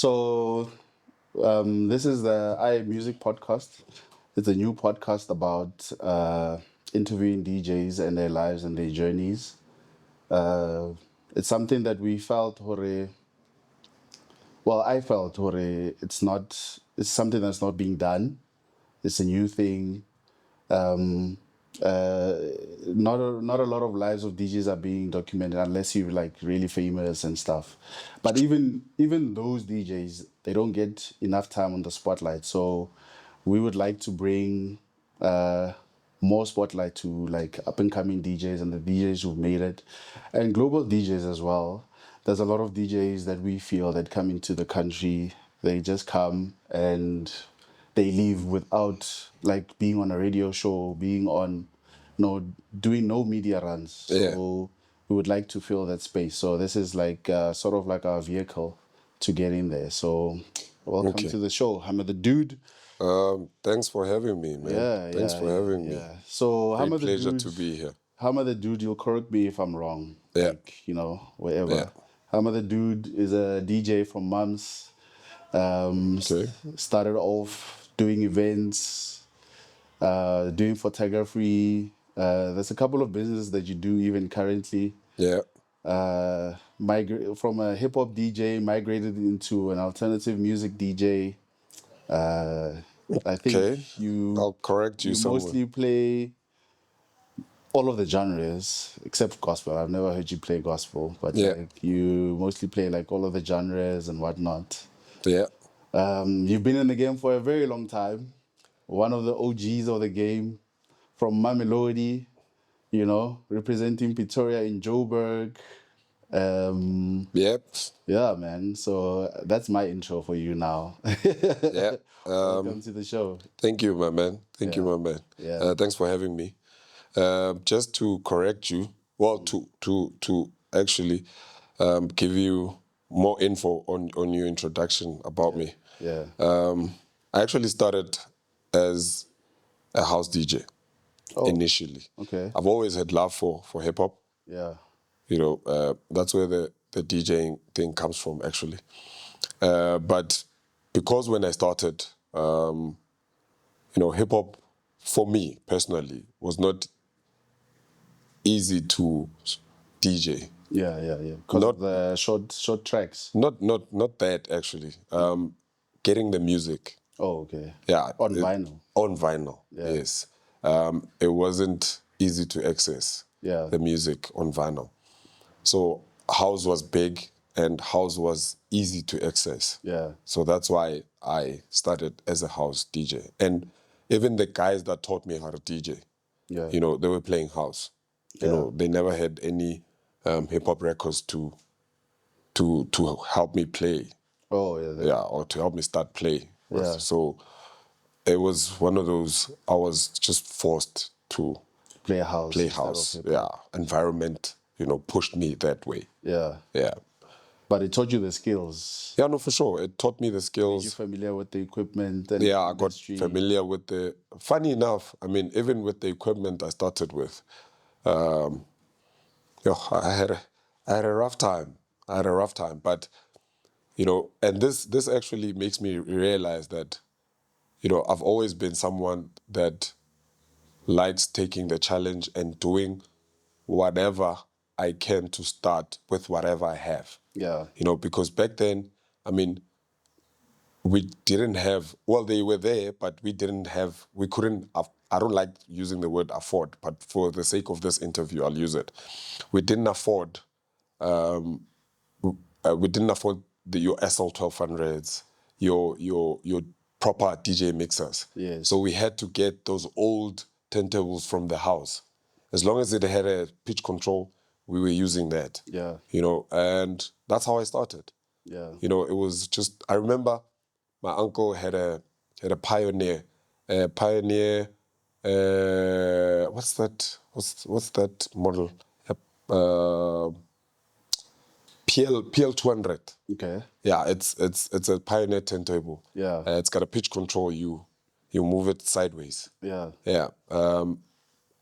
So, this is the I Music podcast. It's a new podcast about interviewing DJs and their lives and their journeys. Uh, it's something that we felt, hore, well, I felt, hore, it's something that's not being done. It's a new thing. Um, uh, not a lot of lives of DJs are being documented unless you're like really famous and stuff. But even those DJs, they don't get enough time on the spotlight. So we would like to bring more spotlight to like up and coming DJs and the DJs who've made it, and global DJs as well. There's a lot of DJs that we feel that come into the country. They just come and they leave without like being on a radio show, being on, doing no media runs. Yeah. So we would like to fill that space. So this is like sort of like our vehicle to get in there. So welcome Okay. to the show, Hammer the Dude. Thanks for having me, man. Yeah, Thanks yeah, for yeah, having me. yeah. So Great Hammer the pleasure Dude, to be here. Hammer the Dude, you'll correct me if I'm wrong. Yeah. Like, wherever. Yeah. Hammer the Dude is a DJ from Mums. Okay. Started off doing events, doing photography. There's a couple of businesses that you do even currently. Yeah. From a hip hop DJ, migrated into an alternative music DJ. I think Okay. you I'll correct you somewhere. mostly play all of the genres except gospel. I've never heard you play gospel, but Yeah. like you mostly play like all of the genres and whatnot. Yeah. You've been in the game for a very long time. One of the OGs of the game from Mamelodi, representing Pretoria in Joburg. Yep. Yeah, man. So that's my intro for you now. Yeah. Welcome to the show. Thank you, my man. Thank you, my man. Yeah. Thanks for having me. Just to correct you, well, to actually give you more info on your introduction about me. Yeah. I actually started as a house DJ initially. Okay. I've always had love for hip hop. Yeah. That's where the DJing thing comes from, actually. But because when I started, hip hop for me personally was not easy to DJ. Yeah. Because of the short tracks. Not that actually. Getting the music. Oh, okay. Yeah. On vinyl. On vinyl. Yeah. Yes. It wasn't easy to access. Yeah. The music on vinyl. So house was big and house was easy to access. Yeah. So that's why I started as a house DJ. And even the guys that taught me how to DJ, Yeah. they were playing house. They never had any hip hop records to help me play. Oh, yeah. Or to help me start play. Yeah. So it was one of those, I was just forced to Play house. play instead of house. hip-hop. Yeah. Environment, pushed me that way. Yeah. Yeah. But it taught you the skills. Yeah, no, for sure. It taught me the You're skills. familiar with the equipment and Yeah, I got industry. familiar with funny enough, I mean, even with the equipment I started with, I had a rough time. But, and this actually makes me realize that, I've always been someone that likes taking the challenge and doing whatever I can to start with whatever I have. Yeah. Because back then, I mean, we didn't have, well, they were there, but we couldn't, I don't like using the word afford, but for the sake of this interview, I'll use it. We didn't afford, your SL1200s, your proper DJ mixers. Yes. So we had to get those old turntables from the house. As long as it had a pitch control, we were using that. Yeah. And that's how I started. Yeah. It was just, I remember my uncle had a Pioneer. What's that model? PL200. Okay. Yeah, it's a Pioneer turntable. Yeah. It's got a pitch control. You move it sideways. Yeah. Yeah.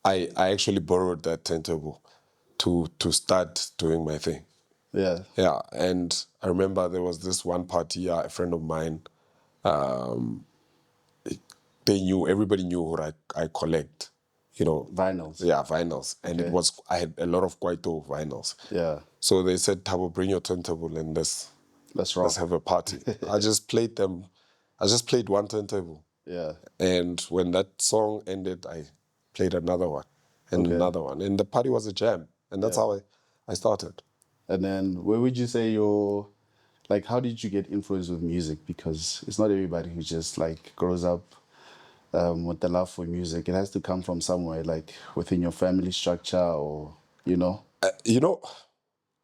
I actually borrowed that turntable to start doing my thing. Yeah. Yeah, and I remember there was this one party, a friend of mine, everybody knew what I collect, you know. Vinyls. Yeah, vinyls. And Okay. I had a lot of Kwaito vinyls. Yeah. So they said, Tabo, bring your turntable and Let's let's rock. have a party. I just played one turntable. Yeah. And when that song ended, I played another one and Okay. another one. And the party was a jam. And that's Yeah. how I started. And then where would you say your like how did you get influenced with music? Because it's not everybody who just like grows up with the love for music. It has to come from somewhere, like within your family structure or you know. You know,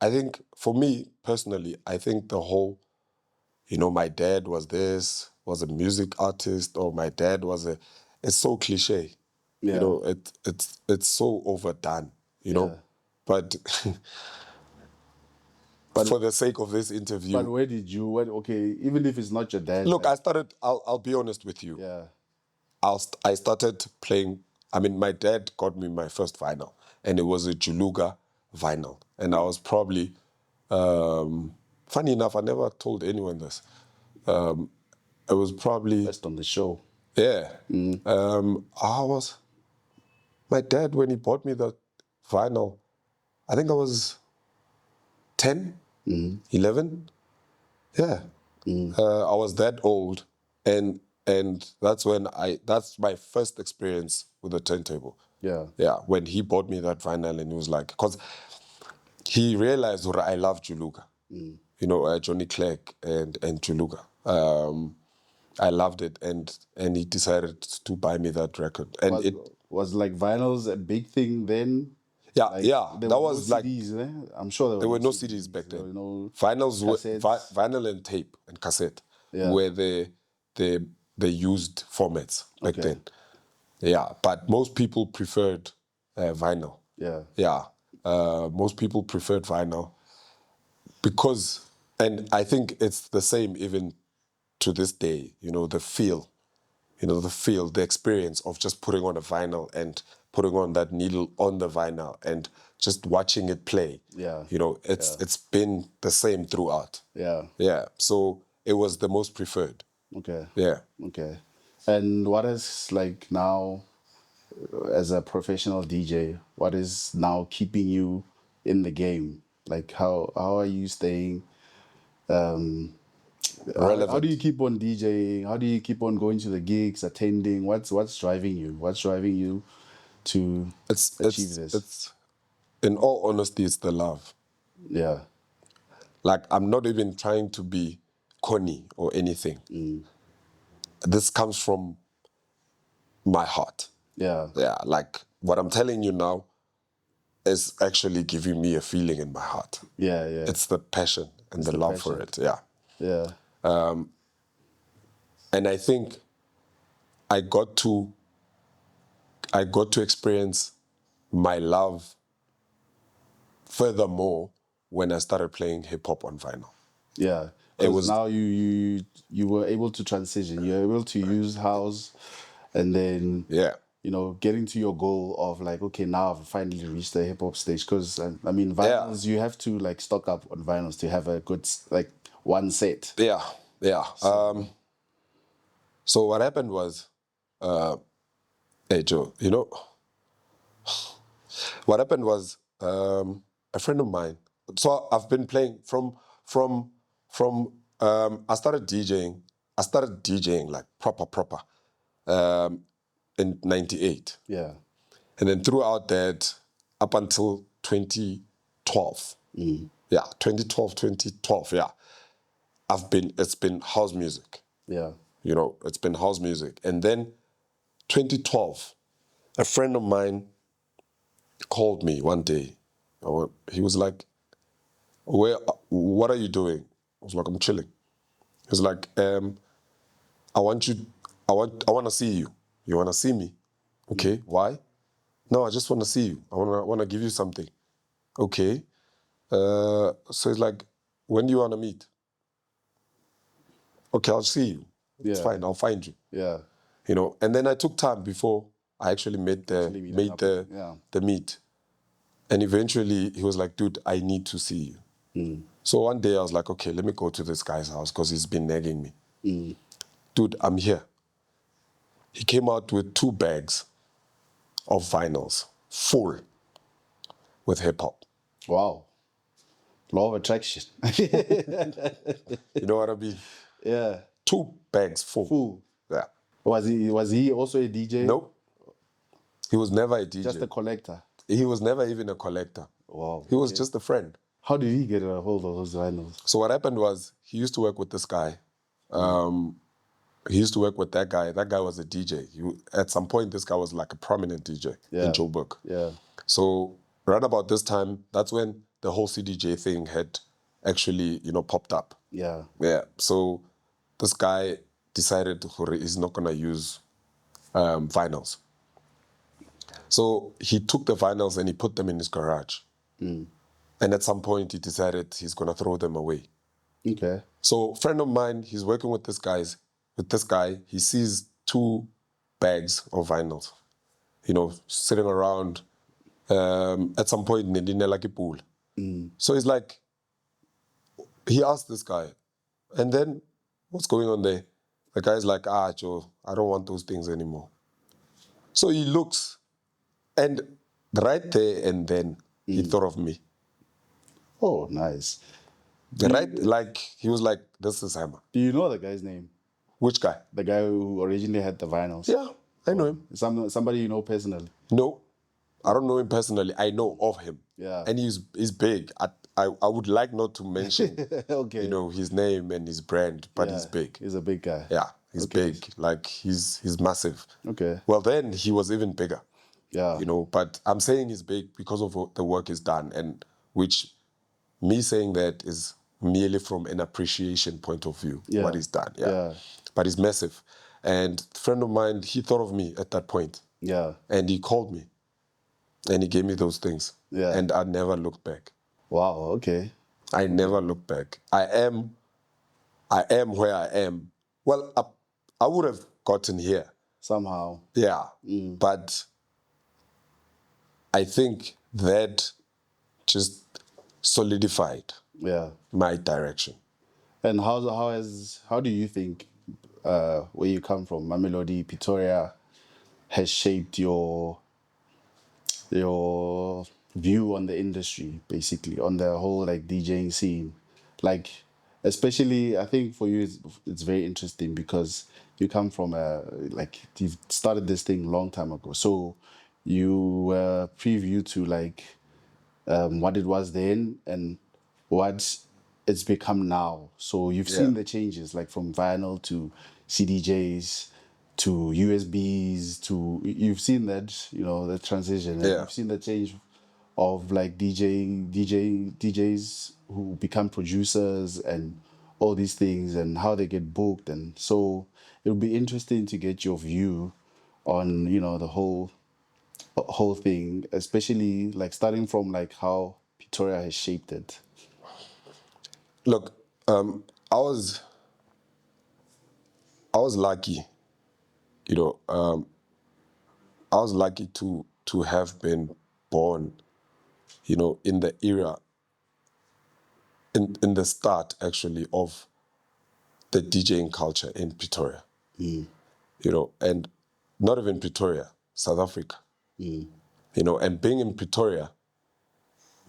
I think for me personally, I think the whole, my dad was a music artist, or my dad it's so cliche. Yeah. It's so overdone, Yeah. But But for the sake of this interview, where did you what okay, even if it's not your dad, look, like I'll be honest with you. yeah. I started playing. I mean, my dad got me my first vinyl, and it was a Juluga vinyl. And I was probably, funny enough, I never told anyone this. It was probably, First on the show. yeah. My dad, when he bought me that vinyl, I think I was 10, 11. Yeah. I was that old, and that's my first experience with a turntable. Yeah. Yeah, when he bought me that vinyl, and he was like, because he realized that I love Juluka, Johnny Clegg and Juluka. I loved it, and he decided to buy me that record, and Was like vinyls a big thing then? Like yeah, there that were no was like, CDs, eh? I'm sure there were there no were no CDs CDs. back There then. were no cassettes. Vinyl and tape and cassette Yeah. were the used formats back Okay. then. Yeah, but most people preferred vinyl. Yeah. Yeah, most people preferred vinyl because, and I think it's the same even to this day. The experience of just putting on a vinyl and putting on that needle on the vinyl and just watching it play. Yeah. It's Yeah. it's been the same throughout. Yeah. Yeah, so it was the most preferred. Okay. Yeah. Okay. And what is like now as a professional DJ, what is now keeping you in the game? Like how are you staying how do you Relevant. keep on DJing? How do you keep on going to the gigs, attending? What's driving you? What's driving you to It's achieve it's this? it's in all honesty, it's the love. Yeah. Like, I'm not even trying to be corny or anything. This comes from my heart. Yeah. Yeah, like what I'm telling you now is actually giving me a feeling in my heart. Yeah, yeah. It's the passion and It's the the love for passion. it. Yeah. Yeah. And I think I got to experience my love furthermore when I started playing hip hop on vinyl. Yeah. It Because was, now you were able to transition. You're able to use house and then yeah. getting to your goal of like, okay, now I've finally reached the hip hop stage. Because I mean, Yeah. vinyls, you have to like stock up on vinyls to have a good like one set. Yeah. Yeah. So what happened was, hey Joe, what happened was, a friend of mine. So I've been playing from I started DJing. I started DJing like proper in '98, Yeah. and then throughout that, up until 2012. Yeah, 2012. Yeah, it's been house music. Yeah. It's been house music, and then 2012, a friend of mine called me one day. He was like, what are you doing? I was like, I'm chilling. He was like, I want you, I want to see you. You want to see me? Okay, why? No, I just want to see you. I want to give you something. Okay. So it's like, when do you want to meet? Okay, I'll see you. It's Yeah. fine. I'll find you. Yeah. And then I took time before I actually Actually meeting up with, yeah. the meet. And eventually he was like, dude, I need to see you. So one day I was like, okay, let me go to this guy's house because he's been nagging me. Dude, I'm here. He came out with 2 bags of vinyls, full with hip hop. Wow. Law of attraction. You know what I mean? Yeah. 2 bags full. Full. Yeah. Was he also a DJ? Nope. He was never a DJ. Just a collector. He was never even a collector. Wow. He was just a friend. How did he get a hold of those vinyls? So what happened was he used to work with this guy. He used to work with that guy. That guy was a DJ. At some point, this guy was like a prominent DJ in Joburg. Yeah. So right about this time, that's when the whole CDJ thing had actually, popped up. Yeah. Yeah. So this guy decided he's not gonna use vinyls. So he took the vinyls and he put them in his garage. And at some point, he decided he's gonna throw them away. Okay. So a friend of mine, he's working with this guy. He sees 2 bags of vinyls, sitting around. At some point, like a pool. So he's like, he asked this guy, and then what's going on there? The guy's like, Joe, I don't want those things anymore. So he looks, and right there and then he thought of me. Oh, nice. He was like, this is Hammer. Do you know the guy's name? Which guy? The guy who originally had the vinyls? Yeah, I know him. Somebody you know personally? No, I don't know him personally. I know of him. Yeah. And he's big. I would like not to mention, Okay. his name and his brand, but he's big. He's a big guy. Yeah, he's big. Like he's massive. Okay. Well, then he was even bigger. Yeah. But I'm saying he's big because of the work he's done, and which me saying that is merely from an appreciation point of view, what he's done. Yeah. But he's massive. And a friend of mine, he thought of me at that point. Yeah. And he called me. And he gave me those things. Yeah. And I never looked back. Wow. Okay. I never looked back. I am where I am. Well, I would have gotten here. Somehow. Yeah. But I think that just solidified my direction. And how do you think where you come from, Mamelodi, Pretoria, has shaped your view on the industry, basically, on the whole like DJing scene? Like, especially, I think for you, it's very interesting because you come from you've started this thing long time ago. So you were preview to like what it was then and what it's become now. So you've seen the changes, like from vinyl to CDJs to USBs to you've seen that, the transition. And you've seen the change of like DJs who become producers and all these things and how they get booked. And so it would be interesting to get your view on, the whole thing, especially like starting from like how Pretoria has shaped it. Look, I was lucky, I was lucky to have been born, in the era, in the start actually of the DJing culture in Pretoria, and not even Pretoria, South Africa, and being in Pretoria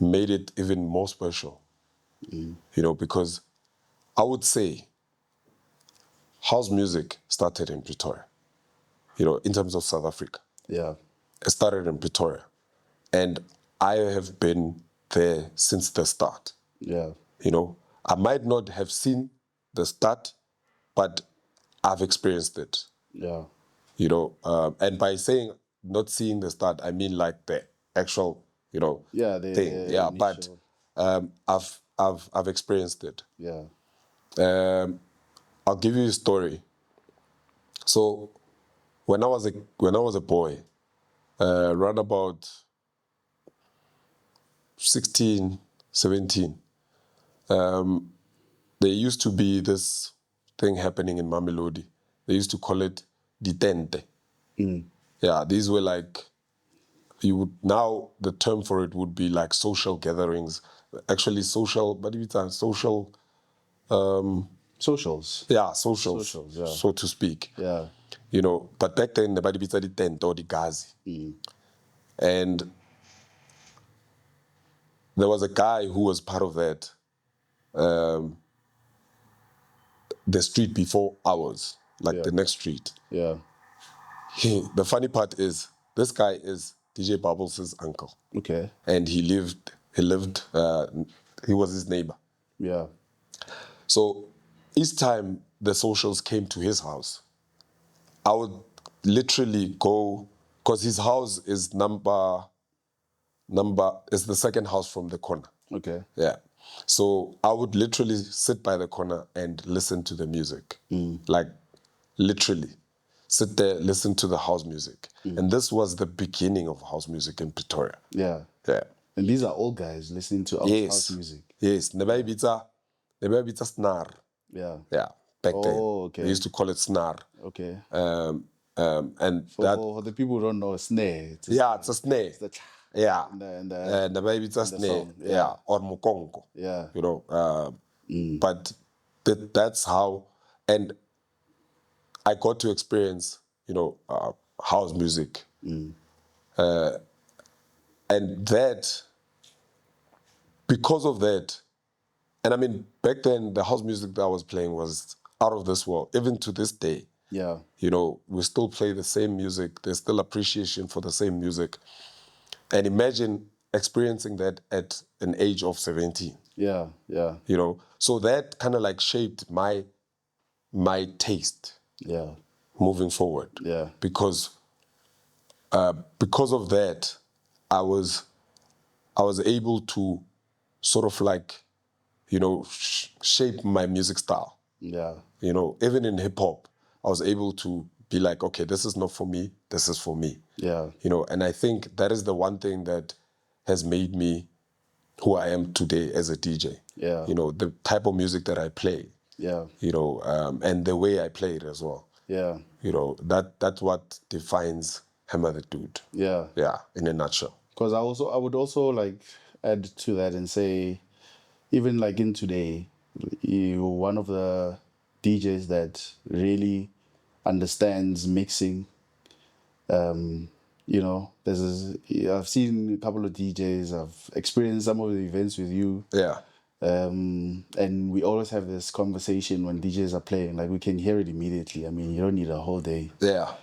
made it even more special, because I would say house music started in Pretoria, in terms of South Africa. Yeah. It started in Pretoria. And I have been there since the start. Yeah. I might not have seen the start, but I've experienced it. Yeah. And by saying not seeing the start, I mean like the actual, thing. Yeah, but I've experienced it. Yeah. I'll give you a story. So when I was a boy, around about 16, 17, there used to be this thing happening in Mamelodi. They used to call it ditente. Yeah, these were like, now the term for it would be like social gatherings actually social, but it's social, Socials. yeah, socials, Socials, yeah. so to speak. Yeah. You know, but back then, nobody bits the tent or the gazi. And there was a guy who was part of that, the street before ours, like Yeah. the next street. Yeah. The funny part is, this guy is DJ Bubbles' uncle. Okay. And he was his neighbor. Yeah. So each time the socials came to his house, I would literally go, because his house is is the second house from the corner. Okay. Yeah. So I would literally sit by the corner and listen to the music. Like literally. Sit there, listen to the house music. And this was the beginning of house music in Pretoria. Yeah. Yeah. And these are old guys listening to house music. Yes. Nebaibita snar. Yeah. Yeah. Back then. Oh, okay. They used to call it snar. Okay. And For the people who don't know, snare. it's a snare. It's the Yeah. and Maybe it's a snare. song, yeah. Yeah. Or mukongo. Yeah. You know. But that's how, and I got to experience, house music. And that, because of that, and I mean, back then, the house music that I was playing was out of this world. Even to this day, Yeah. we still play the same music. There's still appreciation for the same music. And imagine experiencing that at an age of 17. Yeah. Yeah. So that kind of like shaped my taste Yeah. moving forward. Yeah. Because of that, I was able to sort of like, shape my music style. Yeah. Even in hip hop, I was able to be like, okay, this is not for me, this is for me. Yeah. And I think that is the one thing that has made me who I am today as a DJ. Yeah. The type of music that I play. Yeah. And the way I play it as well. Yeah. That's what defines Hammer the Dude. Yeah. Yeah, in a nutshell. Because I would also like add to that and say, even like in today, you're one of the DJs that really understands mixing. I've seen a couple of DJs. I've experienced some of the events with you. Yeah. And we always have this conversation when DJs are playing. Like we can hear it immediately. I mean, you don't need a whole day Yeah.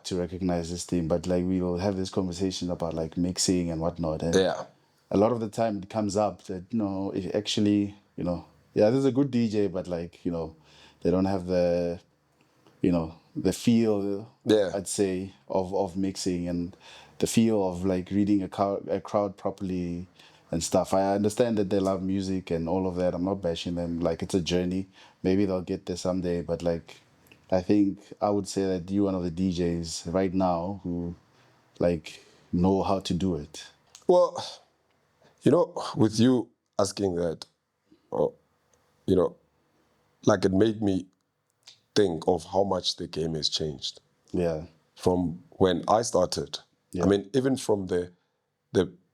to recognize this thing. But like we will have this conversation about like mixing and whatnot. And Yeah. a lot of the time it comes up that it actually there's a good DJ, but like they don't have the the feel, Yeah. I'd say, of mixing and the feel of like reading a crowd properly and stuff. I understand that they love music and all of that. I'm not bashing them. Like it's a journey. Maybe they'll get there someday. But like, I think I would say that you're one of the DJs right now who like know how to do it. Well, with you asking that, oh, like it made me think of how much the game has changed Yeah. from when I started. Yeah. I mean, even from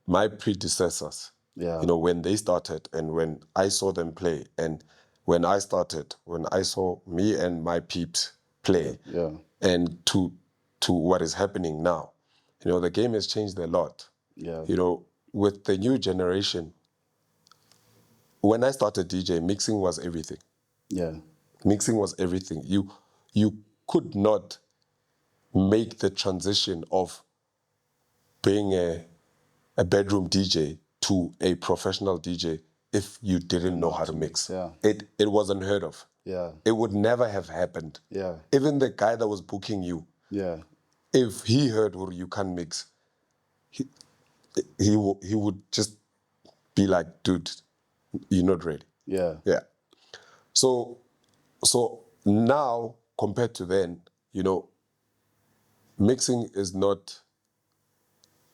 my predecessors, Yeah. when they started and when I saw them play, and when I started, when I saw me and my peeps play, Yeah. and to what is happening now, the game has changed a lot. Yeah. With the new generation, when I started DJ, mixing was everything. Yeah. Mixing was everything. You could not make the transition of being a bedroom DJ to a professional DJ if you didn't know how to mix. Yeah. It was unheard of. Yeah. It would never have happened. Yeah. Even the guy that was booking you, Yeah. if he heard you can't mix, he would just be like, dude, you're not ready. Yeah. Yeah. So now compared to then, mixing is not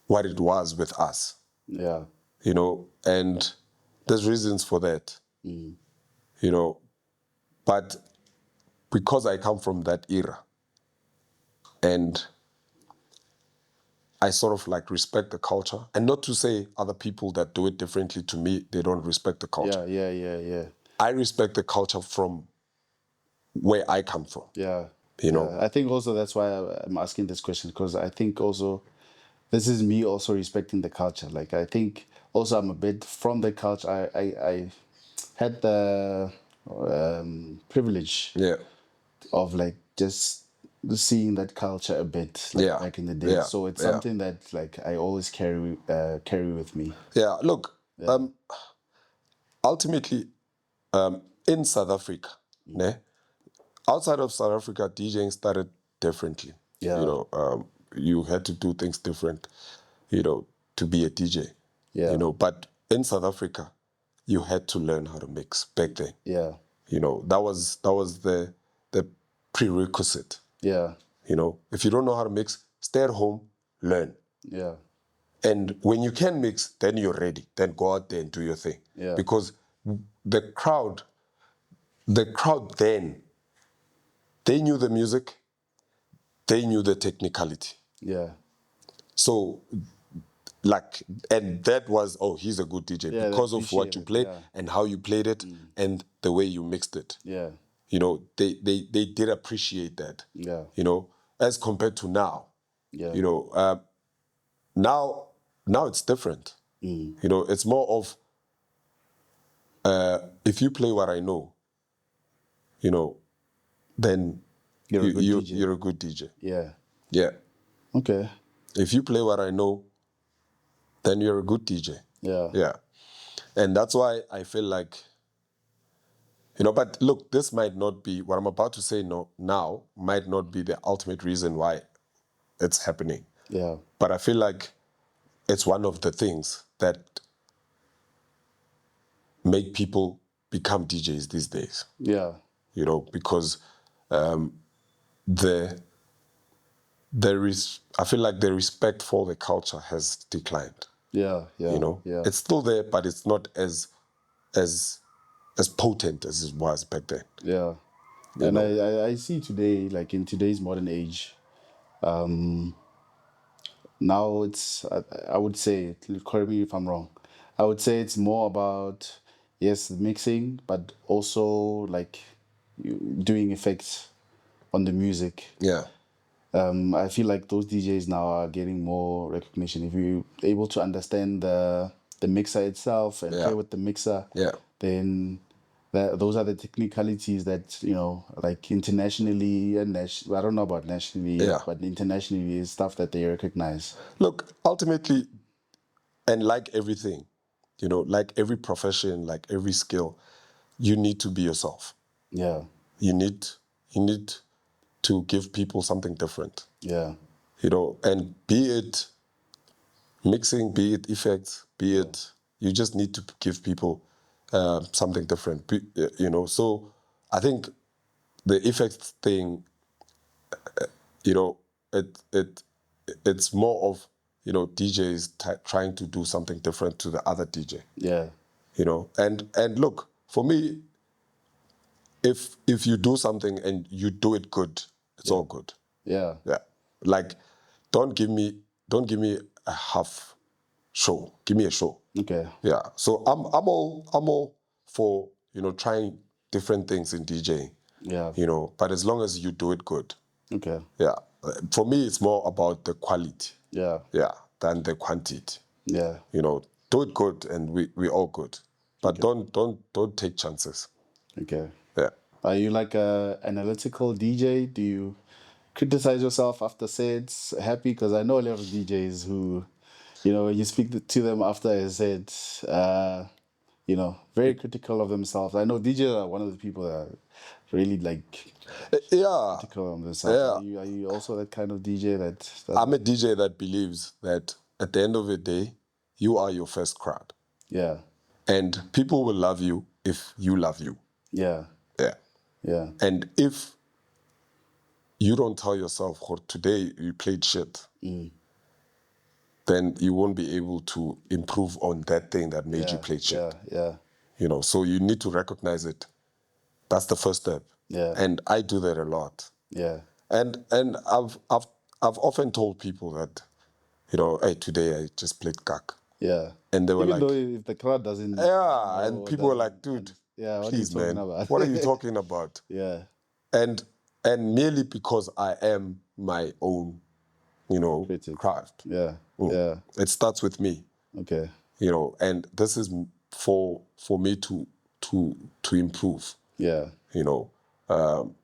what it was with us, Yeah. and there's reasons for that, but because I come from that era and I sort of like respect the culture, and not to say other people that do it differently to me, they don't respect the culture. Yeah. I respect the culture from where I come from. Yeah. You know? I think also that's why I'm asking this question, because I think also this is me also respecting the culture. Like I think also I'm a bit from the culture. I had the privilege Yeah. of like just seeing that culture a bit like Yeah. back in the day. Yeah. So it's Yeah. something that like I always carry with me. Yeah. Look, Yeah. ultimately, in South Africa, ne, outside of South Africa, DJing started differently. You Yeah. know, you had to do things different, you know, to be a DJ. Yeah. You know, but in South Africa, you had to learn how to mix back then. Yeah. You know, that was the prerequisite. Yeah. You know, if you don't know how to mix, stay at home, learn. Yeah. And when you can mix, then you're ready. Then go out there and do your thing. Yeah. Because the crowd then, they knew the music, they knew the technicality. Yeah. So, like, and that was, oh, he's a good DJ Yeah, they because of what appreciate you it. play Yeah. and how you played it and the way you mixed it. Yeah. You know, they did appreciate that. Yeah. You know, as compared to now. Yeah. You know, now it's different. You know, it's more of if you play what I know, you know, then You're a good DJ. you're a good DJ. Yeah. Yeah. Okay. If you play what I know, then you're a good DJ. Yeah. Yeah. And that's why I feel like, you know, but look, this might not be what I'm about to say now might not be the ultimate reason why it's happening. Yeah. But I feel like it's one of the things that make people become DJs these days. Yeah. You know, because the I feel like the respect for the culture has declined. Yeah. You Yeah. know, Yeah. it's still there, but it's not as as potent as it was back then. Yeah. You And know, I see today, like in today's modern age, now it's, I would say, correct me if I'm wrong, I would say it's more about, yes, mixing, but also like doing effects on the music. yeah, I feel like those DJs now are getting more recognition. If you're able to understand the mixer itself and yeah, play with the mixer, yeah, then those are the technicalities that, you know, like internationally and I don't know about nationally yet, yeah. but internationally is stuff that they recognize. Look, ultimately, and like everything, you know, like every profession, like every skill, you need to be yourself. Yeah, You need you need to give people something different. yeah, You know, and be it mixing, be it effects, be it, you just need to give people something different. You know, so I think the effects thing, you know, it's more of, you know, DJs trying to do something different to the other DJ. yeah, You know, and look, for me, if you do something and you do it good, it's all good. yeah, Yeah. Like, don't give me a half show. Give me a show. okay, Yeah. So I'm all for, you know, trying different things in DJing. yeah, You know, but as long as you do it good. okay, Yeah. For me, it's more about the quality. yeah, Yeah, than the quantity. yeah, You know, do it good and we all good. But okay, don't take chances. okay. Yeah. Are you like a analytical DJ? Do you criticize yourself after sets? Happy? Because I know a lot of DJs who, you know, when you speak to them after a set, you know, very critical of themselves. I know DJs are one of the people that are really like Yeah. critical of themselves. Yeah. Are you also that kind of DJ that I'm a DJ that believes that at the end of the day, you are your first crowd. yeah, And people will love you if you love you. yeah, Yeah. yeah, And if you don't tell yourself, "Oh, today you played shit," then you won't be able to improve on that thing that made you yeah, play yeah, shit. yeah, You know, so you need to recognize it. That's the first step. yeah, And I do that a lot. yeah, And I've often told people that, hey, today I just played Kak. Yeah. And they were Even like, though if the crowd doesn't, yeah, and know, people were like, dude, yeah, what are you please, talking man, about? what are you talking about? Yeah. And merely because I am my own, Critic. craft. Yeah. Yeah. It starts with me, Okay. and this is for me to improve, Yeah.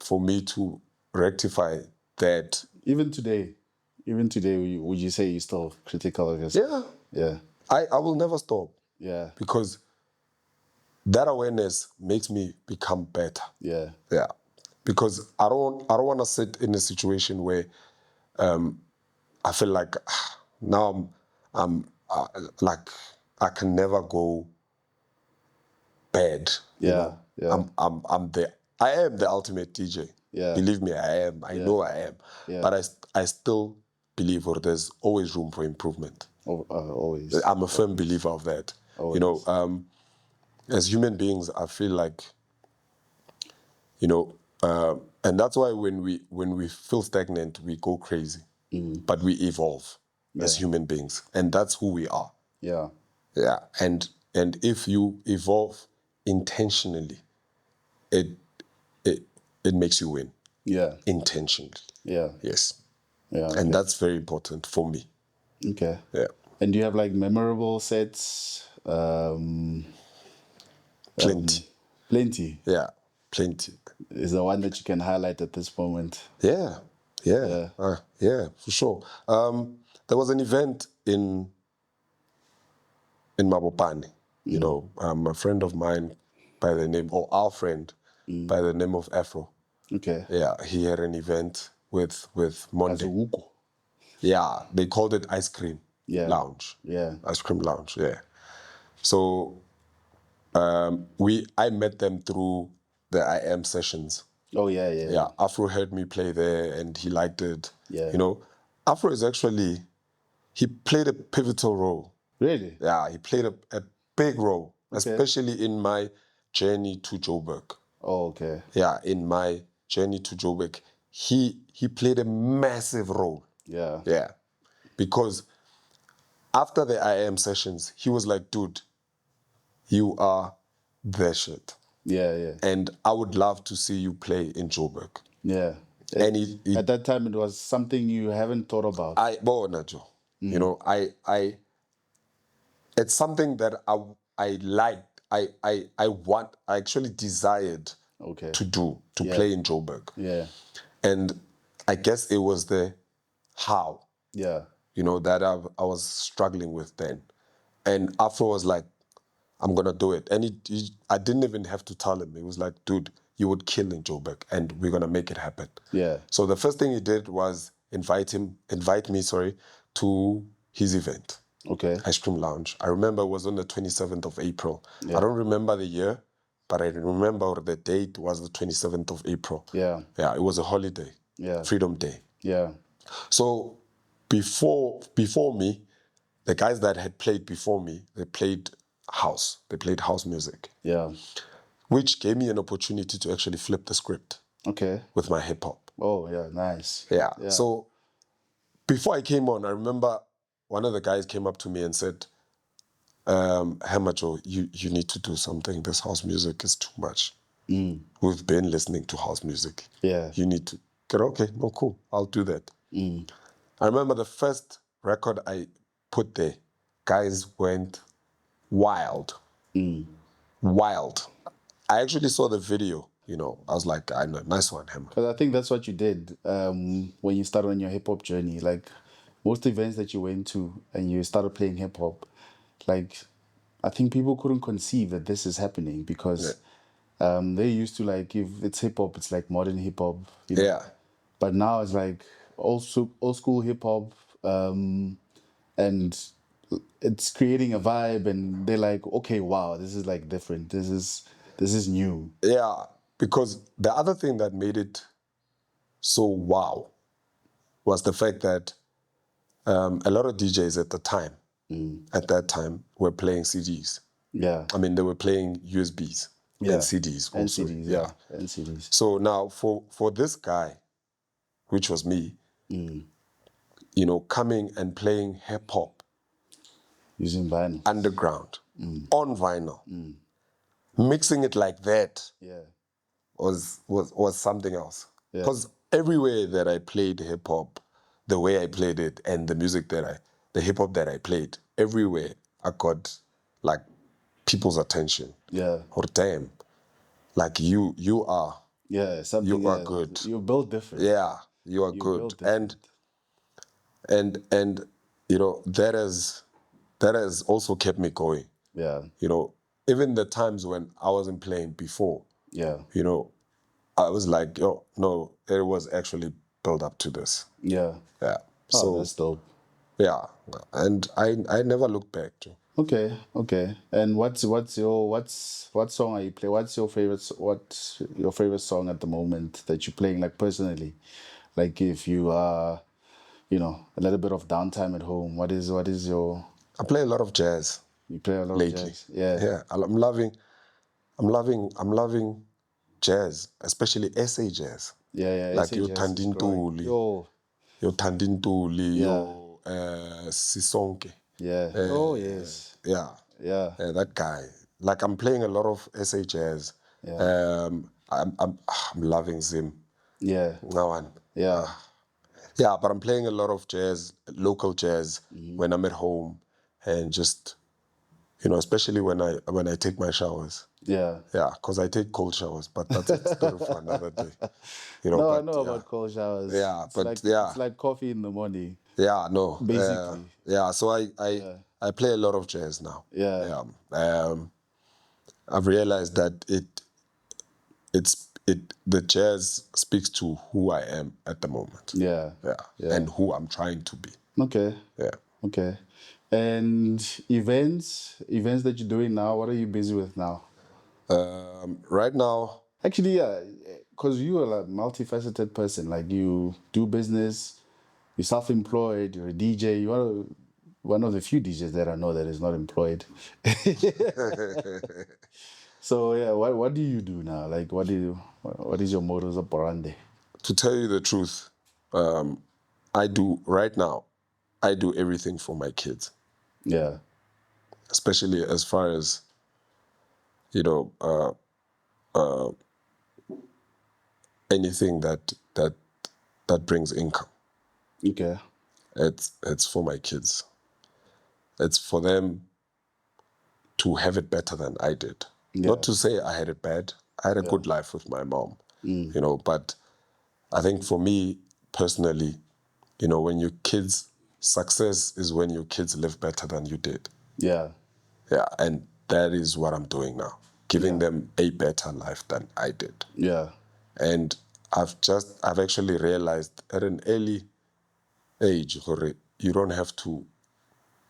for me to rectify that. Even today, would you say you're still critical of yourself? Yeah, Yeah. I will never stop Yeah. because that awareness makes me become better. Yeah. Yeah, because I don't want to sit in a situation where I feel like now I'm like I can never go bad. Yeah. Yeah. I am the ultimate DJ. Yeah. Believe me, I am. I know I am. Yeah. But I still believe there's always room for improvement. Always. I'm a firm believer of that. Always. As human beings, I feel like, and that's why when we feel stagnant, we go crazy. But we evolve as human beings, and that's who we are. Yeah. Yeah, and if you evolve intentionally, it it it makes you win. Yeah. Intentionally. Yeah. Yes. Yeah. And Okay. that's very important for me. Okay. Yeah. And do you have like memorable sets? Plenty. Plenty. Yeah. Plenty. Is the one that you can highlight at this moment? Yeah. Yeah. Yeah. Yeah, for sure. There was an event in Mabopane. A friend of mine by the name, or our friend by the name of Afro. Okay. Yeah, he had an event with Monde. Azuko. Yeah, they called it Ice Cream Yeah. Lounge. Yeah. Ice Cream Lounge, yeah. So I met them through the IM sessions. Oh yeah, yeah. Yeah, Afro heard me play there and he liked it. Yeah. Afro is actually, he played a pivotal role. Really? Yeah, he played a big role, Okay. especially in my journey to Joburg. Oh, okay. Yeah, in my journey to Joburg, he played a massive role. Yeah. Yeah, because after the IM sessions, he was like, dude, you are the shit. Yeah, yeah. And I would love to see you play in Joburg. Yeah. And At that time, it was something you haven't thought about. Najo, it's something that I liked, I actually desired Okay. to play in Joburg. Yeah. And I guess it was the how, Yeah. that I was struggling with then. And Afro was like, I'm going to do it. And I didn't even have to tell him. He was like, dude, you would kill in Joburg and we're going to make it happen. Yeah. So the first thing he did was invite me, to his event. Okay. Ice Cream Lounge. I remember it was on the 27th of April. Yeah. I don't remember the year, but I remember the date was the 27th of April. Yeah. Yeah, it was a holiday. Yeah. Freedom Day. Yeah. So before me, the guys that had played before me, they played house. They played house music. Yeah. Which gave me an opportunity to actually flip the script. Okay. With my hip hop. Oh, yeah, nice. Yeah. Yeah. So before I came on, I remember one of the guys came up to me and said, Hamajo, you need to do something. This house music is too much. We've been listening to house music. Yeah. You need to get, okay, no, cool. I'll do that. I remember the first record I put there, guys went wild. Wild. I actually saw the video, I was like, I know, nice one, Hammer. Because I think that's what you did when you started on your hip hop journey. Like most events that you went to and you started playing hip hop, like I think people couldn't conceive that this is happening because they used to like, if it's hip hop, it's like modern hip hop. Yeah. But now it's like old school hip hop, and it's creating a vibe, and they're like, okay, wow, this is like different. This is new. Yeah, because the other thing that made it so wow was the fact that a lot of DJs at that time, were playing CDs. Yeah. I mean, they were playing USBs and CDs also. And CDs, yeah. And CDs. So now for this guy, which was me, coming and playing hip hop Using vinyl. underground on vinyl, mixing it like that Yeah. was something else. Yeah. Because everywhere that I played hip hop, the way I played it, and the music the hip hop that I played, everywhere I got like people's attention. Yeah. Or damn, like you are Yeah. Something. you are Yeah. good. You're built different. Yeah, you are You're good. built different. And that has also kept me going. Yeah. Even the times when I wasn't playing before, Yeah. I was like, yo, no, it was actually built up to this. Yeah. Yeah. Oh, So that's dope. yeah, and I never looked back to. Okay, okay. And what song are you playing? What's your favorite song at the moment that you're playing, like personally? Like if you are, a little bit of downtime at home, what is your I play a lot of jazz you play a lot of lately. jazz? Yeah. Yeah, I'm loving jazz, especially SA jazz. Yeah, yeah. Like SA your jazz is growing. Tandintuli, Yo, your Tandintuli, yeah, your Sisonke. yeah. Oh yes. Yeah, Yeah, that guy. Like I'm playing a lot of SA jazz. yeah. I'm loving Zim. Yeah. Ngawan. Yeah. Yeah, but I'm playing a lot of jazz, local jazz, when I'm at home, and just especially when I take my showers. Yeah. Yeah, because I take cold showers, but that's a story for another day. No, I But know yeah, about cold showers. yeah, It's but like yeah, it's like coffee in the morning, yeah, no, basically. yeah. So I Yeah. I play a lot of jazz now. Yeah. Yeah, I've realized that the jazz speaks to who I am at the moment. Yeah. Yeah, Yeah. and who I'm trying to be. Okay. Yeah. Okay. And events that you're doing now, what are you busy with now? Right now, Actually, yeah, because you are a multifaceted person. Like you do business, you're self-employed, you're a DJ. You are one of the few DJs that I know that is not employed. So yeah, what do you do now? Like what is your modus operandi? to tell you the truth, I do right now. I do everything for my kids, Yeah. especially as far as you know anything that brings income. Okay. It's for my kids. It's for them to have it better than I did. Yeah. Not to say I had it bad. I had a good life with my mom, but I think for me personally, when your kids success is when your kids live better than you did. Yeah. Yeah, and that is what I'm doing now, giving Yeah. them a better life than I did. Yeah. And I've actually realized at an early age, Hore, you don't have to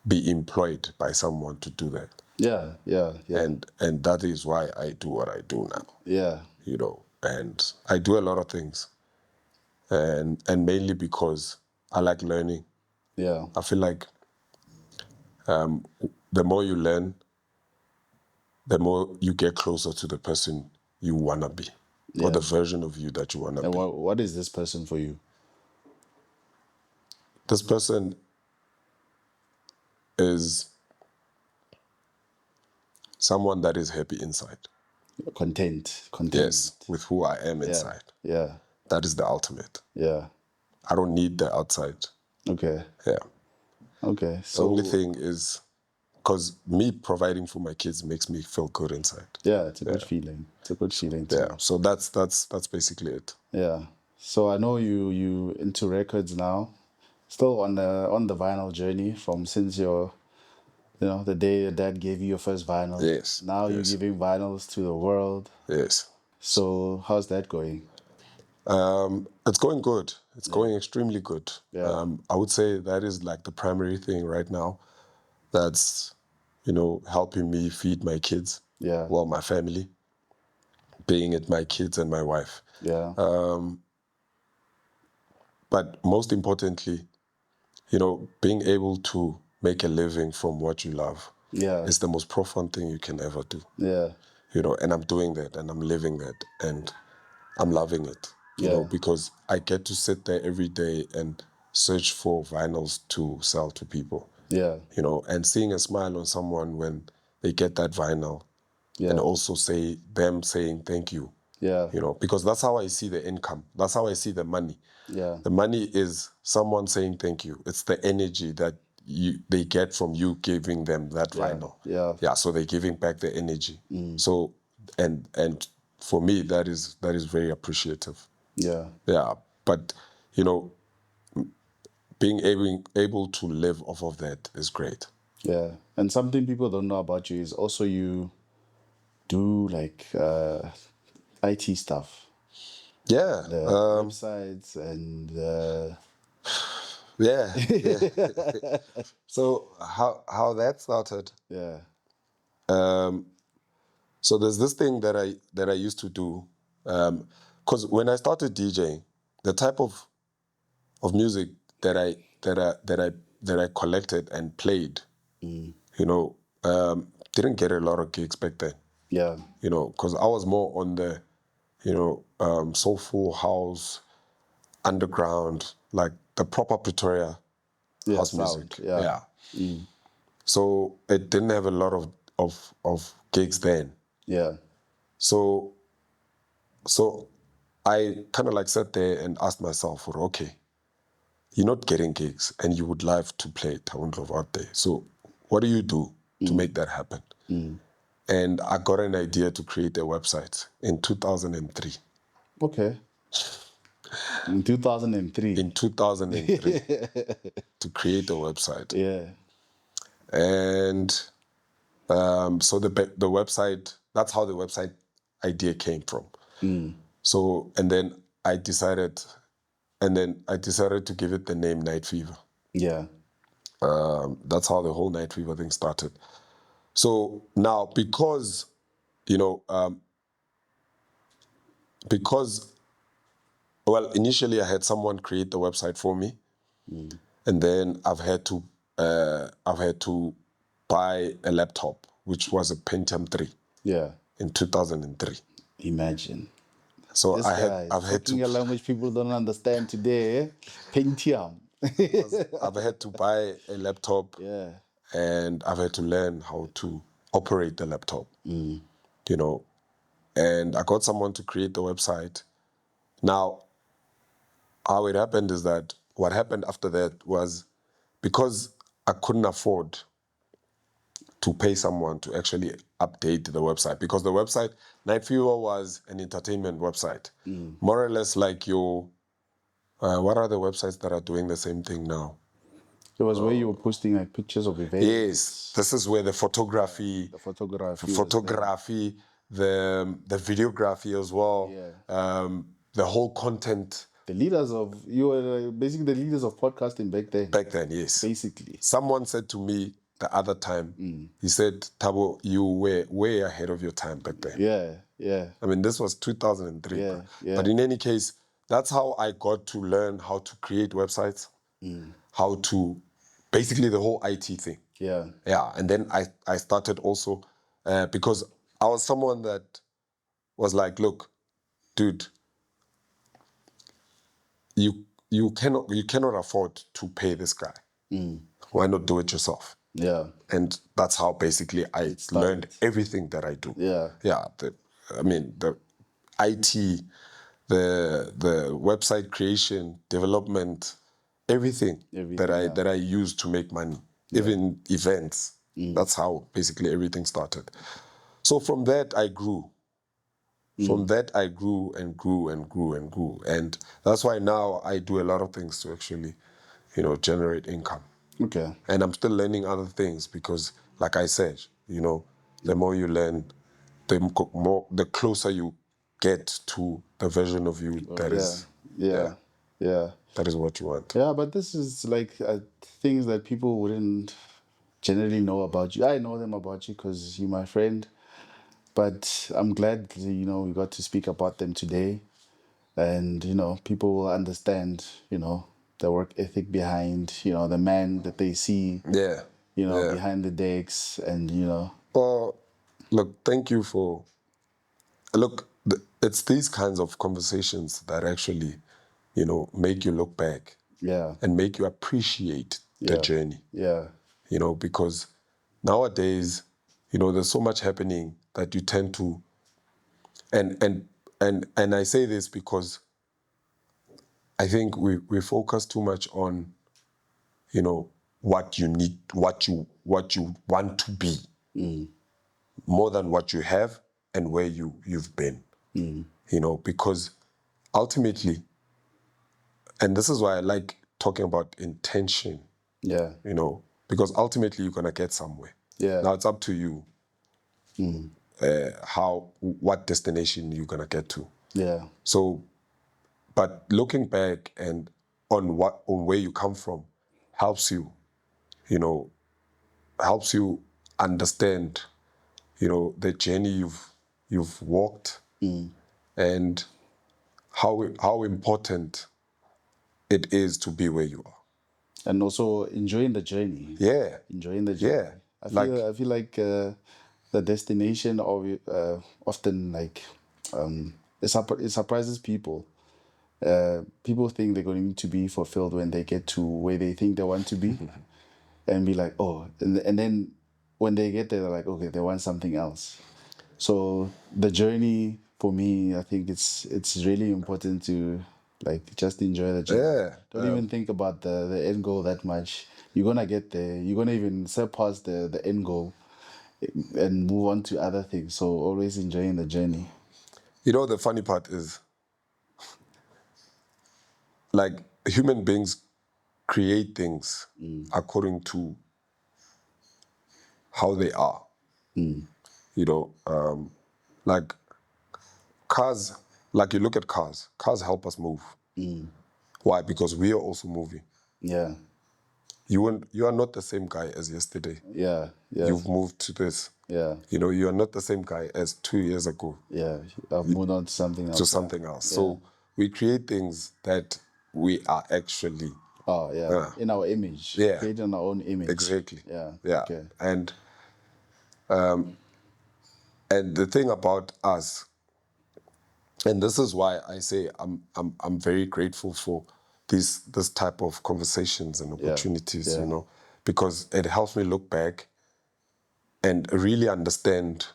be employed by someone to do that. Yeah. Yeah. Yeah. And that is why I do what I do now. Yeah. And I do a lot of things, and mainly because I like learning. Yeah. I feel like the more you learn, the more you get closer to the person you want to be, or the version of you that you want to And be. what is this person for you? This person is someone that is happy inside. Content. Yes, Contentment. with who I am Yeah. inside. Yeah. That is the ultimate. Yeah. I don't need the outside. Okay. Yeah. Okay. The only So thing is, because me providing for my kids makes me feel good inside. yeah, it's a good feeling. It's a good feeling too. Yeah. So that's basically it. Yeah. So I know you into records now. Still on the vinyl journey from since the day your dad gave you your first vinyl. Yes. Now you're Yes. giving vinyls to the world. Yes. So how's that going? It's going good. It's going extremely good. Yeah. I would say that is like the primary thing right now that's, helping me feed my kids, Yeah. well, my family, being it my kids and my wife. Yeah. But most importantly, being able to make a living from what you love Yeah. is the most profound thing you can ever do. Yeah. And I'm doing that and I'm living that and I'm loving it, Yeah. because I get to sit there every day and search for vinyls to sell to people. Yeah. You know, and seeing a smile on someone when they get that vinyl, Yeah. and also them saying thank you. Yeah. You know, because that's how I see the income. That's how I see the money. Yeah. The money is someone saying thank you. It's the energy that they get from you giving them that vinyl. Yeah. Yeah, so they're giving back the energy. So and for me that is very appreciative. Yeah. Yeah, but you know, being able to live off of that is great. Yeah. And something people don't know about you is also you do like IT stuff, Yeah, the websites and yeah, yeah. So how that started? yeah. So there's this thing that I used to do, because when I started DJing, the type of music that I collected and played, you know, didn't get a lot of gigs back then. Yeah. You know, because I was more on the, you know, Soulful House, underground, like the proper Pretoria Yeah. house Sound. music. Yeah. Yeah. So it didn't have a lot of gigs then. Yeah. So so I kind of like sat there and asked myself, well, okay, you're not getting gigs and you would love to play Town Love out there. So what do you do to make that happen? And I got an idea to create a website in 2003. Okay. In 2003. In 2003, to create a website. Yeah. And so the website, that's how the website idea came from. So, and then I decided to give it the name Night Fever. Yeah. That's how the whole Night Fever thing started. So now, because you know, because well, initially I had someone create the website for me, and then I've had to buy a laptop, which was a Pentium 3 Yeah. in 2003. Imagine. So This guy is I've had talking to a language people don't understand today. Eh? Pentium. I've had to buy a laptop, Yeah. and I've had to learn how to operate the laptop. You know, and I got someone to create the website. Now, how it happened is that what happened after that was, because I couldn't afford to pay someone to actually update the website, because the website Night Fever was an entertainment website, more or less like your what are the websites that are doing the same thing now? It was where you were posting like pictures of Yes, events. this is where the photography, The photography was there. photography, the videography as well, Yeah. the whole content The leaders of you were basically the leaders of podcasting back then. back then. Yes, Basically. someone said to me the other time, he said, "Tabo, you were way ahead of your time back then." Yeah. Yeah. I mean, this was 2003, Yeah. bro. Yeah. But in any case, that's how I got to learn how to create websites, how to basically the whole IT thing. Yeah. Yeah, and then I started also because I was someone that was like, look, dude, you cannot afford to pay this guy. Why not do it yourself? Yeah. And that's how basically I It started. learned everything that I do. Yeah. Yeah, the IT, the website creation, development, everything, Everything, yeah. that I use to make money, even events. That's how basically everything started. So from that I grew. From that I grew and grew and grew and grew. And that's why now I do a lot of things to actually, generate income. Okay. And I'm still learning other things because, like I said, the more you learn, the closer you get to the version of you that Yeah. is, Yeah. Yeah. that is what you want. Yeah, but this is like things that people wouldn't generally know about you. I know them about you because you're my friend, but I'm glad we got to speak about them today, and people will understand the work ethic behind the man that they see Yeah, yeah. behind the decks, and Well, look, thank you for. Look, it's these kinds of conversations that actually, make you look back. Yeah. and make you appreciate the journey. Yeah. Because nowadays, there's so much happening that you tend to, and I say this because I think we focus too much on, what you need, what you want to be, more than what you have and where you've been. Because ultimately, and this is why I like talking about intention, Yeah. because ultimately you're gonna get somewhere. Yeah. Now it's up to you what destination you're gonna get to. Yeah. So, but looking back and on where you come from helps you, helps you understand, the journey you've walked, and how important it is to be where you are. And also enjoying the journey. Yeah, Enjoying the journey. yeah. I feel like the destination of often like it surprises people. People think they're going to be fulfilled when they get to where they think they want to be, and be like, oh, and then when they get there, they're like, okay, they want something else. So the journey for me, I think it's really important to like just enjoy the journey. Yeah. Don't even think about the end goal that much. You're gonna get there. You're gonna even surpass the end goal and move on to other things. So always enjoying the journey. The funny part is, like, human beings create things according to how they are. Like cars, like you look at cars help us move. Why? Because we are also moving. Yeah, You are not the same guy as yesterday. yeah, yeah, You've moved to this. yeah, You are not the same guy as 2 years ago yeah. I've moved on to something else. to something else. So we create things that we are actually. Oh yeah, in our image. Yeah. Creating our own image. Exactly. Yeah. Yeah. Okay. And the thing about us, and this is why I say I'm very grateful for this type of conversations and opportunities, Yeah. because it helps me look back and really understand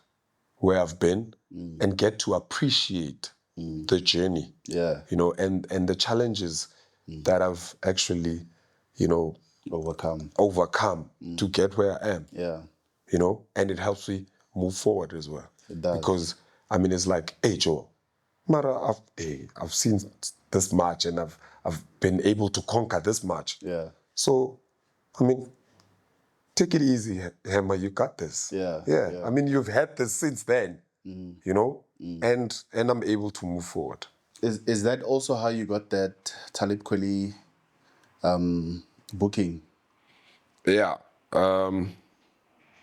where I've been and get to appreciate the journey. Yeah. And the challenges that I've actually, Overcome. to get where I am. Yeah. And it helps me move forward as well. It does. Because it's like, hey Joe, Mara, I've seen this much and I've been able to conquer this much. Yeah. So, take it easy, Hammer, you got this. Yeah. Yeah. You've had this since then, and I'm able to move forward. Is that also how you got that Talib Kweli booking? Yeah.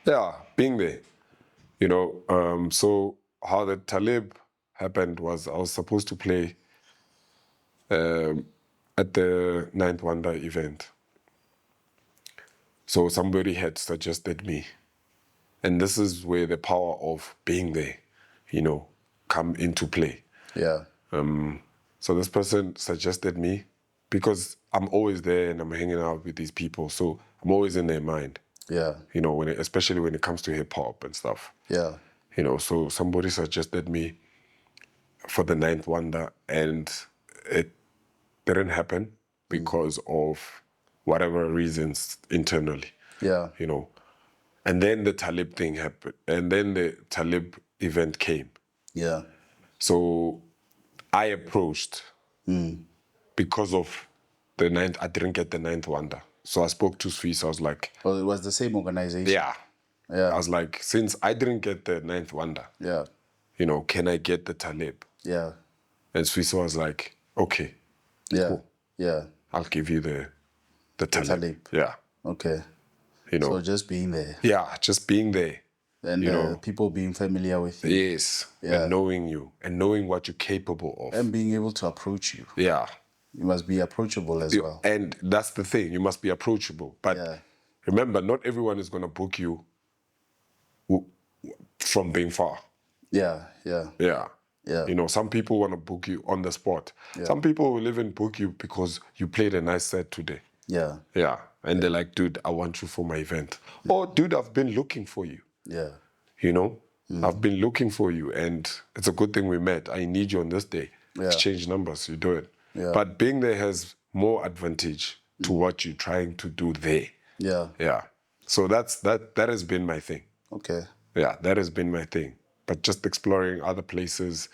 Yeah, being there. So how the Talib happened was I was supposed to play at the Ninth Wonder event. So somebody had suggested me. And this is where the power of being there, come into play. Yeah. So this person suggested me because I'm always there and I'm hanging out with these people. So I'm always in their mind. Yeah. Especially when it comes to hip hop and stuff. Yeah. So somebody suggested me for the Ninth Wonder, and it didn't happen because of whatever reasons internally. Yeah. And then the Talib thing happened, and then the Talib event came. Yeah. So I approached because of the ninth. I didn't get the Ninth Wonder, so I spoke to Swiss. I was like, Well, it was the same organization. yeah. Yeah. I was like, since I didn't get the Ninth Wonder, Yeah. Can I get the Talib? Yeah. And Swiss was like, okay, Yeah. cool. Yeah. I'll give you the Talib. Talib. Yeah. Okay. So just being there. Yeah, just being there. And people being familiar with you. Yes. Yeah. And knowing you and knowing what you're capable of. And being able to approach you. Yeah. You must be approachable as well. And that's the thing. You must be approachable. But remember, not everyone is going to book you from being far. Yeah. Yeah. Yeah. Yeah. You know, some people want to book you on the spot. Yeah. Some people will even book you because you played a nice set today. Yeah. Yeah. And they're like, dude, I want you for my event. Or, dude, I've been looking for you. Yeah. You know, I've been looking for you, and it's a good thing we met. I need you on this day. Yeah. Exchange numbers, you do it. Yeah. But being there has more advantage to what you're trying to do there. Yeah. Yeah. So that has been my thing. Okay. Yeah, that has been my thing. But just exploring other places,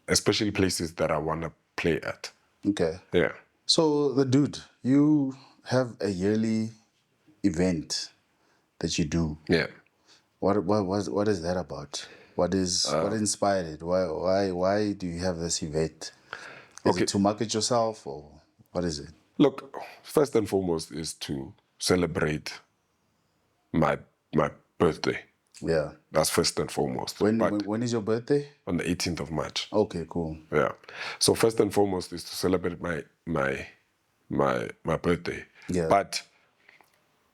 especially places that I want to play at. Okay. Yeah. So, the dude, you have a yearly event that you do. Yeah. What is that about? What inspired it? Why do you have this event? Is Okay. it to market yourself, or what is it? Look, first and foremost is to celebrate my birthday. Yeah. That's first and foremost. When is your birthday? On the 18th of March. Okay, cool. Yeah. So first and foremost is to celebrate my birthday. Yeah. But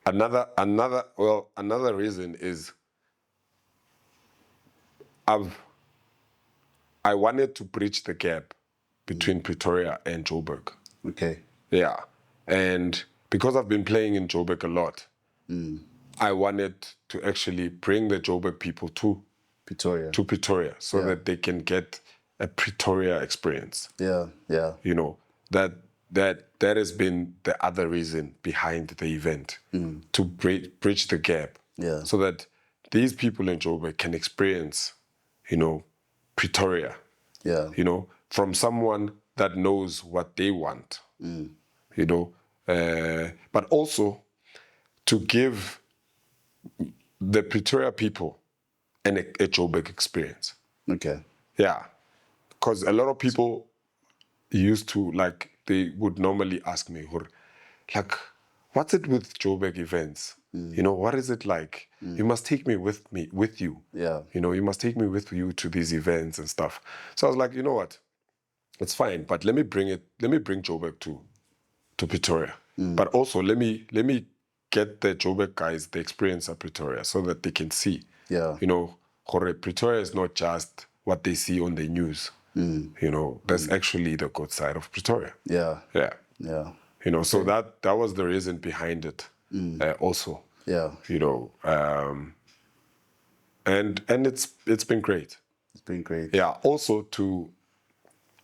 another reason is I wanted to bridge the gap between Pretoria and Joburg. Okay. Yeah. And because I've been playing in Joburg a lot, I wanted to actually bring the Joburg people to Pretoria so that they can get a Pretoria experience. Yeah. Yeah. You know, that has been the other reason behind the event, to bridge the gap. Yeah. So that these people in Joburg can experience, you know, Pretoria. Yeah. You know, from someone that knows what they want. You know, but also to give the Pretoria people a Joburg experience. Okay. Yeah. Because a lot of people used to, like, they would normally ask me, like, what's it with Joburg events? You know, what is it like? You must take me with you. Yeah. You know, you must take me with you to these events and stuff. So I was like, you know what? It's fine, but let me bring Joburg to Pretoria. But also let me get the Joburg guys the experience at Pretoria so that they can see. Yeah. You know, Pretoria is not just what they see on the news. You know, that's actually the good side of Pretoria. Yeah. Yeah. Yeah. You know, so that was the reason behind it. Also. Yeah. You know, and it's been great. It's been great. Yeah. Also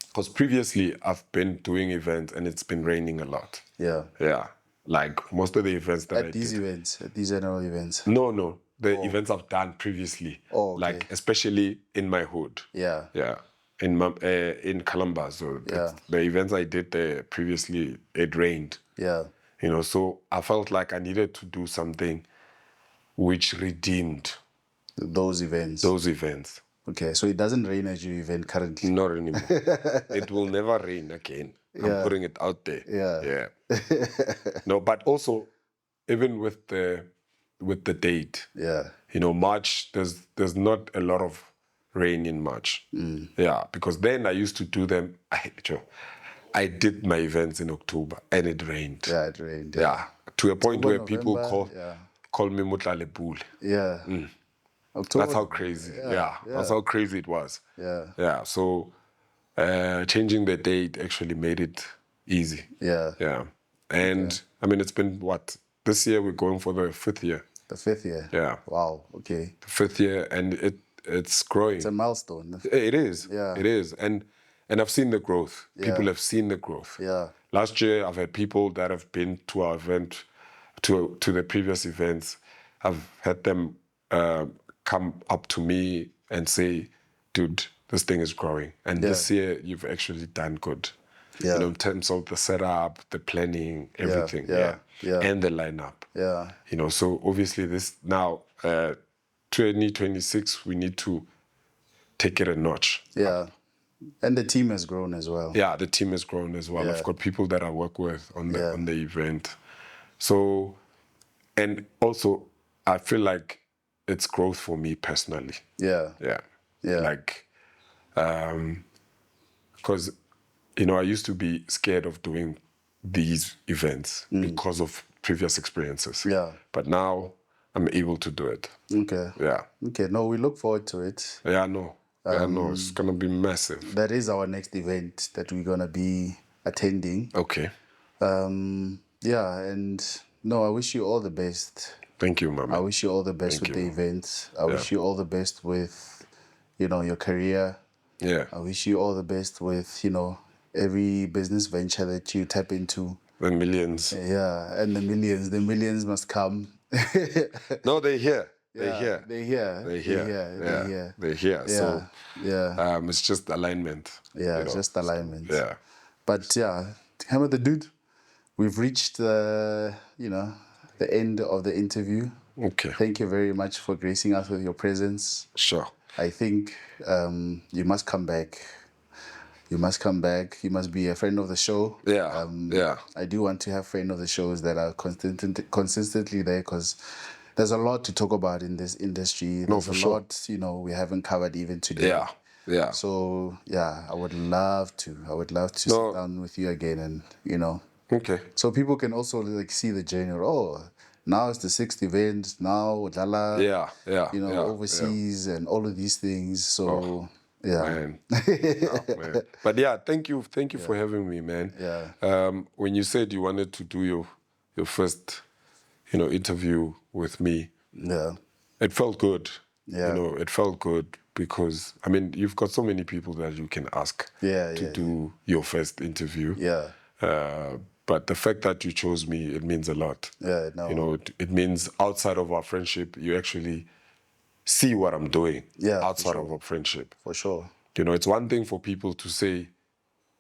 because previously I've been doing events and it's been raining a lot. Yeah. Yeah. Like most of the events that I At these did. events, at these annual events. No. The events I've done previously. Oh, okay. Like especially in my hood. Yeah. Yeah. In Columbus. So the events I did there previously, it rained. Yeah. You know, so I felt like I needed to do something which redeemed Those events. Okay, so it doesn't rain at your event currently. Not anymore. It will never rain again. I'm putting it out there. Yeah. No, but also even with the date. Yeah. You know, March, there's not a lot of rain in March. Yeah, because then I used to do them. I did my events in October and it rained. Yeah, it rained. Yeah, to a point where people November, call me Mutlale Pool. Yeah. October. That's how crazy. Yeah, that's how crazy it was. Yeah. Yeah. So changing the date actually made it easy. Yeah. Yeah. And I mean, it's been what? This year we're going for the 5th year. The 5th year. Yeah. Wow. Okay. The 5th year, and it's growing. It's a milestone. It is. Yeah. It is. And I've seen the growth. People have seen the growth. Yeah. Last year, I've had people that have been to our event, to the previous events. I've had them come up to me and say, dude, this thing is growing. And this year, you've actually done good. Yeah. You know, in terms of the setup, the planning, everything. Yeah. And the lineup. Yeah. You know, so obviously this now, 2026, we need to take it a notch. Yeah. And the team has grown as well. Yeah, the team has grown as well. Yeah. I've got people that I work with on the event. So, and also, I feel like it's growth for me personally. Yeah. Yeah. Yeah. Like, because, you know, I used to be scared of doing these events because of previous experiences. Yeah. But now I'm able to do it. Okay. Yeah. Okay. No, we look forward to it. Yeah, no. Yeah, no, it's gonna be massive. That is our next event that we're gonna be attending. Okay. Yeah, and no, I wish you all the best. Thank you, my I man. wish you all the best Thank with the you. events. I wish you all the best with, your career. Yeah. I wish you all the best with, every business venture that you tap into. The millions. Yeah, and the millions must come. No, they're here. They're Yeah, here. they're here. They're They're here. here. They're Yeah. here. They're here. Yeah, So yeah, it's just alignment. yeah. You know. Just alignment. Yeah. But yeah, Hammer the Dude, we've reached the end of the interview. Okay. Thank you very much for gracing us with your presence. Sure. I think you must come back. You must come back. You must be a friend of the show. Yeah. Yeah. I do want to have friend of the shows that are consistently there, because there's a lot to talk about in this industry. No, There's for a sure. lot, we haven't covered even today. Yeah. Yeah. So yeah, I would love to. I would love to No. sit down with you again, and Okay. so people can also see the journey. Oh, now it's the sixth event. Now Dala, Yeah. Yeah. Yeah. overseas and all of these things. So yeah, Man. Oh, man. But yeah, thank you for having me, man. Yeah. When you said you wanted to do your first, interview with me, yeah, it felt good. Yeah. It felt good because you've got so many people that you can ask Yeah, to yeah, do your first interview. yeah, But the fact that you chose me, it means a lot. yeah. No, It means outside of our friendship, you actually see what I'm doing Yeah, for outside sure. of our friendship. for sure. It's one thing for people to say,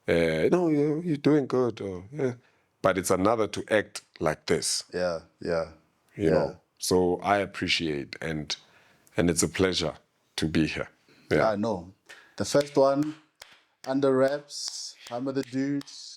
no, you're doing good, or, yeah. But it's another to act like this, Yeah, yeah, you know. So I appreciate and it's a pleasure to be here. Yeah. I know. The first one under wraps. Hammer the Dudes.